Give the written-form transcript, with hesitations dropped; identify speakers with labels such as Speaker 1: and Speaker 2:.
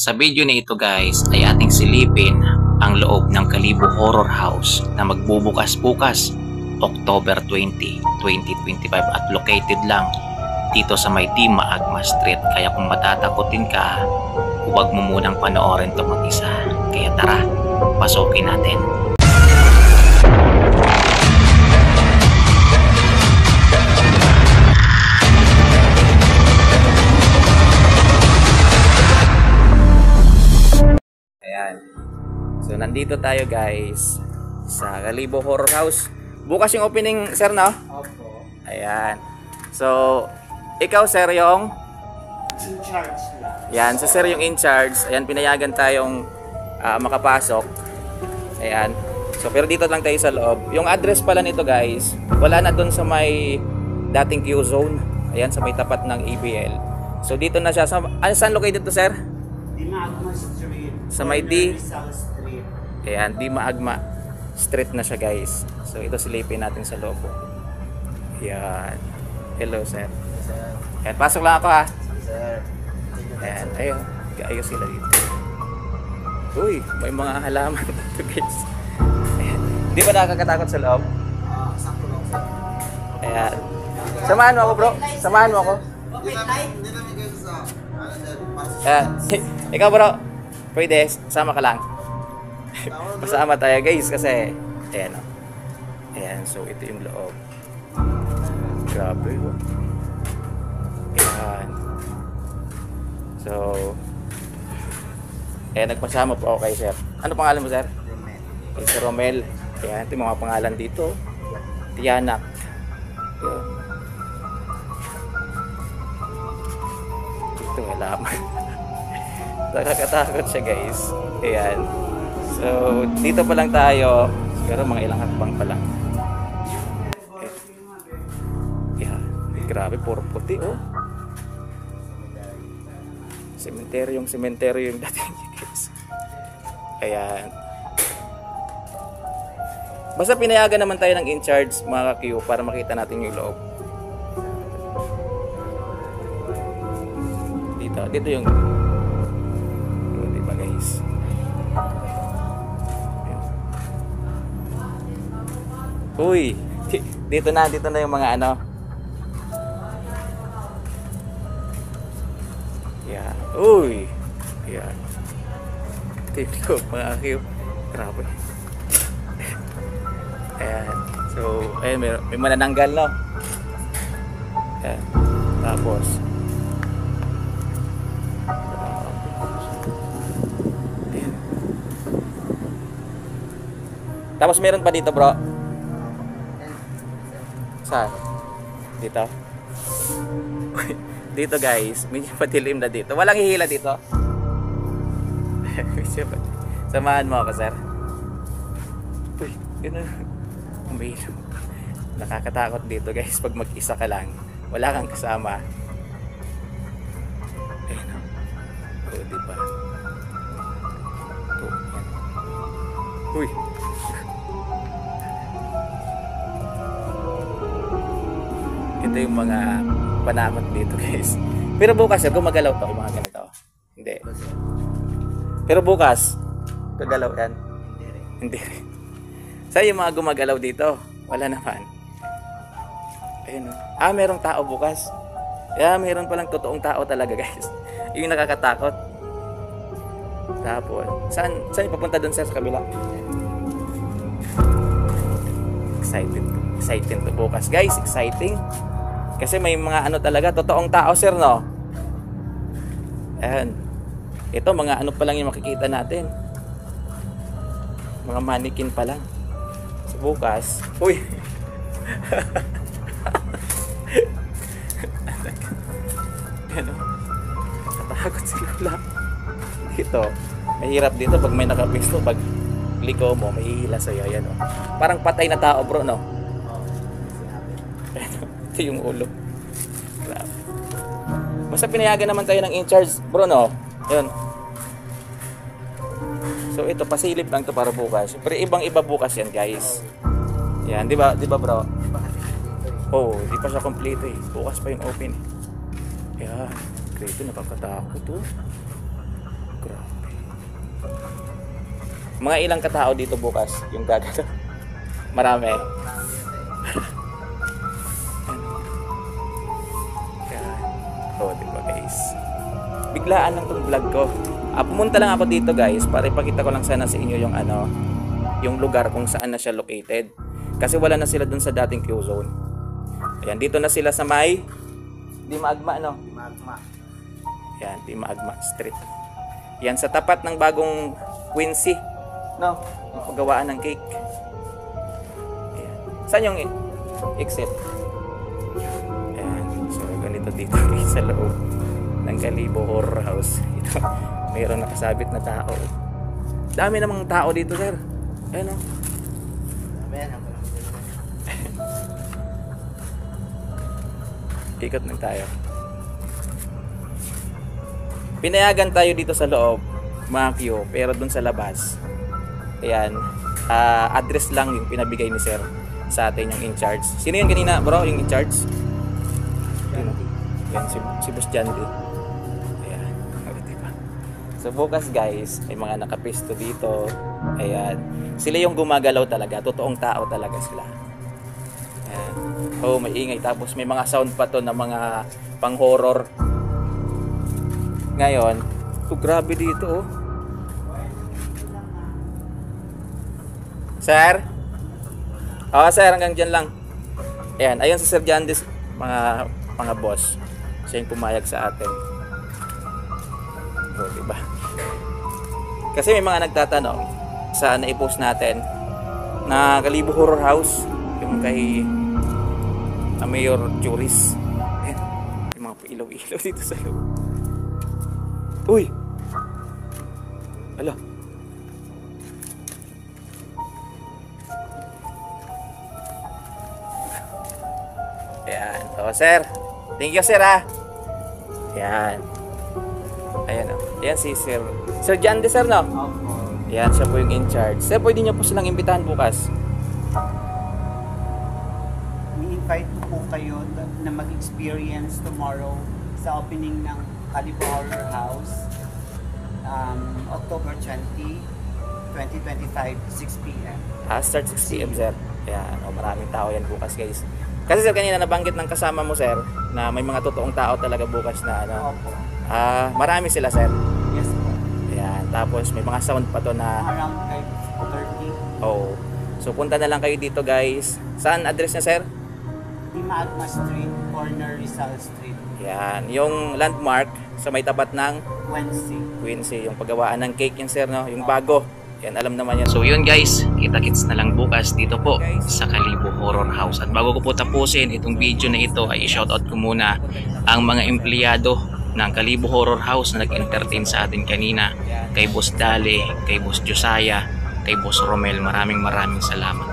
Speaker 1: Sa video na ito guys ay ating silipin ang loob ng Kalibo Horror House na magbubukas bukas October 20, 2025 at located lang dito sa may Maagma Street. Kaya kung matatakotin ka, huwag mo munang panoorin ito mag-isa. Kaya tara, pasukin natin. Ayan. So nandito tayo guys sa Kalibo Horror House. Bukas yung opening, sir, no?
Speaker 2: Opo.
Speaker 1: Ayan. So ikaw, sir, yung
Speaker 2: In charge lang.
Speaker 1: Ayan, so sir yung in charge. Ayan, pinayagan tayong makapasok. Ayan. So pero dito lang tayo sa loob. Yung address pala nito guys, wala na dun sa may dating Q zone. Ayan, sa may tapat ng ABL. So dito na siya. Saan located to, sir?
Speaker 2: Maagma Street.
Speaker 1: Sa may D.
Speaker 2: Rizal Street.
Speaker 1: Ayan, Maagma Street na siya guys. So ito silipin natin sa loob. Ayan. Hello, sir.
Speaker 2: Sir.
Speaker 1: Ayan, pasok lang ako ha.
Speaker 2: Sir.
Speaker 1: Ayan, ayun. Ayos sila dito. Uy, may mga halaman dito guys. Ayan. Di ba nakakatakot sa loob?
Speaker 2: Sakto lang, sir.
Speaker 1: Ayan. Samahan mo ako, bro. Samahan mo ako.
Speaker 2: Hindi namin kayo sa...
Speaker 1: Ayan. Ikaw, bro. Pwede, sama ka lang. Masama tayo guys kasi ayan, oh. Ayan, so ito yung loob. Grabe, oh. Ayan. So ayan, nagpasama po ako kay sir. Ano pangalan mo, sir? Kay Sir Romel. Ayan, ito yung mga pangalan dito. Tiyanak. Ayan. Ito, halaman. Nakakatakot siya guys. Ayan. So dito pa lang tayo. Siguro mga ilang hakbang pa lang. Ayan. Grabe, puro puti, oh. Sementeryo yung dating guys. Ayan. Basta pinayagan naman tayo ng in-charge mga Q para makita natin yung loob. Dito yung diba guys. Uy, dito na yung mga ano. Yeah. Uy. Ayan. Dito mga Q. Grabe. Ayan. So, ayan, may manananggal, no? Ayan. Tapos ayan. Tapos meron pa dito, bro. Saan? Dito? Dito guys, medyo patilim na dito. Walang hihila dito. Samahan mo ako, sir. Uy, gano'n. Umiinom. Nakakatakot dito guys pag mag-isa ka lang. Wala kang kasama. Ayun o. O, diba? Ito, yan. Uy. Ito yung mga panakot dito guys. Pero bukas gumagalaw to, yung mga ganito. Hindi. Pero bukas gagalaw yan. Hindi rin. Saan yung mga gumagalaw dito? Wala naman. Ayun, oh. Merong tao bukas. Meron palang totoong tao talaga guys. Yung nakakatakot. Tapos saan ipapunta dun, sir, sa kabila? Excited to bukas guys. Exciting. Kasi may mga ano talaga, totoong tao, sir, no? Ayan. Ito, mga ano pa lang yung makikita natin. Mga mannequin pa lang. So, bukas. Uy! Ano? Natatakot si Lola. Dito. Mahirap dito pag may nakapisto. Pag liko mo, may hihila sa'yo. Ayan, oh. Parang patay na tao, bro, no? Ito yung ulo. Grabe. Basta pinayagan naman tayo ng in-charge, bro, no? Yun. So ito, pasilip lang to para bukas. Pero ibang-iba bukas yan, guys. Yan, di ba bro? Oh, di pa siya complete eh. Bukas pa yung open. Yan. Grabe, nakakatakot to. Grabe. Mga ilang katao dito bukas yung gagalaw? Marami. Oh, diba guys? Biglaan lang tong vlog ko. Pumunta lang ako dito guys para ipakita ko lang sana sa inyo yung yung lugar kung saan na siya located. Kasi wala na sila dun sa dating Q-Zone. Ayan, dito na sila sa may Di Maagma, no?
Speaker 2: Magma.
Speaker 1: Ayan, Di Maagma Street. Yan, sa tapat ng bagong Quincy, no? Yung paggawaan ng cake. Ayan. Saan yung exit? Ayan, so ganito dito sa loob ng Kalibo Horror House. Ito, mayroon nakasabit na tao. Dami namang tao dito, sir. Ayan, no? Ikot lang tayo. Pinayagan tayo dito sa loob, mga Q, pero dun sa labas, ayan, address lang yung pinabigay ni sir sa atin, yung in-charge. Sino yun kanina, bro, yung in-charge? Yan, si Boss Jandy. Ayan, diba? So bukas guys, may mga nakapisto dito. Ayan, sila yung gumagalaw talaga, totoong tao talaga sila. Ayan. Oh, may ingay, tapos may mga sound pa to na mga pang-horror. Ngayon, grabe dito, oh. Sir? Sir, hanggang dyan lang. Ayan, ayun si Sir Jandis, mga boss. Siya yung pumayag sa atin. O, diba? Kasi may mga nagtatanong sa na-post natin na Kalibo Horror House, yung kay Mayor Juris. Ayan, yung mga ilaw-ilaw dito sa loob. Uy! Ala. Ayan. O, sir. Thank you, sir, ha. Ayan. Ayan, o. Ayan si Sir Jande, sir, no? Ayan, siya po yung in-charge. Sir, pwede niyo po silang imbitahan bukas.
Speaker 3: I-invite po kayo na mag-experience tomorrow sa opening ng Kalibo Horror House, October 20, 2025, 6 p.m.
Speaker 1: Start 6 p.m. sir. Ayan, maraming tao yan bukas guys. Kasi sir, kanina nabanggit ng kasama mo sir na may mga totoong tao talaga bukas na
Speaker 3: Opo.
Speaker 1: Marami sila sir.
Speaker 3: Yes po.
Speaker 1: Ayan, tapos may mga sound pa to na
Speaker 3: Around 30.
Speaker 1: oh. So punta na lang kayo dito guys. Saan address niya sir?
Speaker 3: Di Maagma Street, corner Rizal Street,
Speaker 1: Yan, yung landmark sa may tapat ng
Speaker 3: Quincy.
Speaker 1: yung paggawaan ng cake yan sir, no? Yung bago. Yan, alam naman yan. So yun guys, kita-kits na lang bukas dito po sa Kalibo Horror House. At bago ko po tapusin itong video na ito, ay i-shoutout ko muna ang mga empleyado ng Kalibo Horror House na nag-entertain sa atin kanina. Kay Boss Dale, kay Boss Josiah, kay Boss Romel. Maraming salamat.